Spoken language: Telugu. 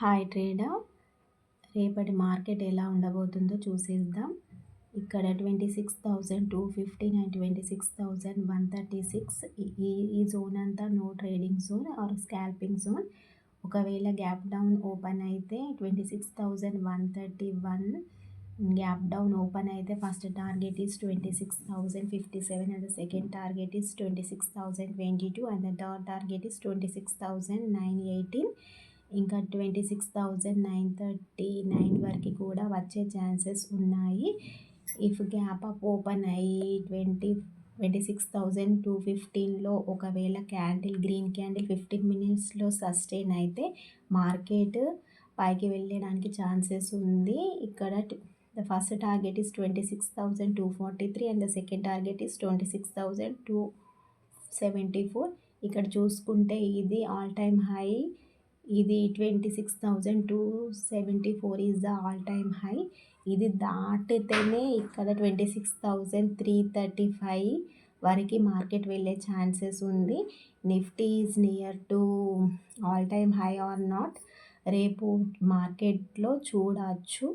హాయ్ ట్రేడర్, రేపటి మార్కెట్ ఎలా ఉండబోతుందో చూసేద్దాం. ఇక్కడ 26,215 అండ్ 26,136 ఈ జోన్ అంతా no trading zone or scalping zone. ఒకవేళ గ్యాప్ డౌన్ ఓపెన్ అయితే 26,131 గ్యాప్ డౌన్ ఓపెన్ అయితే first target is 26,057 and the second target is 26,022 and the third target is 26,918. ఇంకా 26,939 వరకు కూడా వచ్చే ఛాన్సెస్ ఉన్నాయి. ఇఫ్ గ్యాప్ అప్ ఓపెన్ అయ్యి 26,215లో ఒకవేళ గ్రీన్ క్యాండిల్ 15 మినిట్స్లో సస్టైన్ అయితే మార్కెట్ పైకి వెళ్ళడానికి ఛాన్సెస్ ఉంది. ఇక్కడ the first target is 26,243 and the second target is 26,274. ఇక్కడ చూసుకుంటే ఇది ఆల్ టైమ్ హై, ఇది 26,274 is the all time high. ఇది దాటితేనే ఇక్కడ 26,335 వరకు మార్కెట్ వెళ్ళే ఛాన్సెస్ ఉంది. Nifty is near to all time high or not రేపు మార్కెట్లో చూడవచ్చు.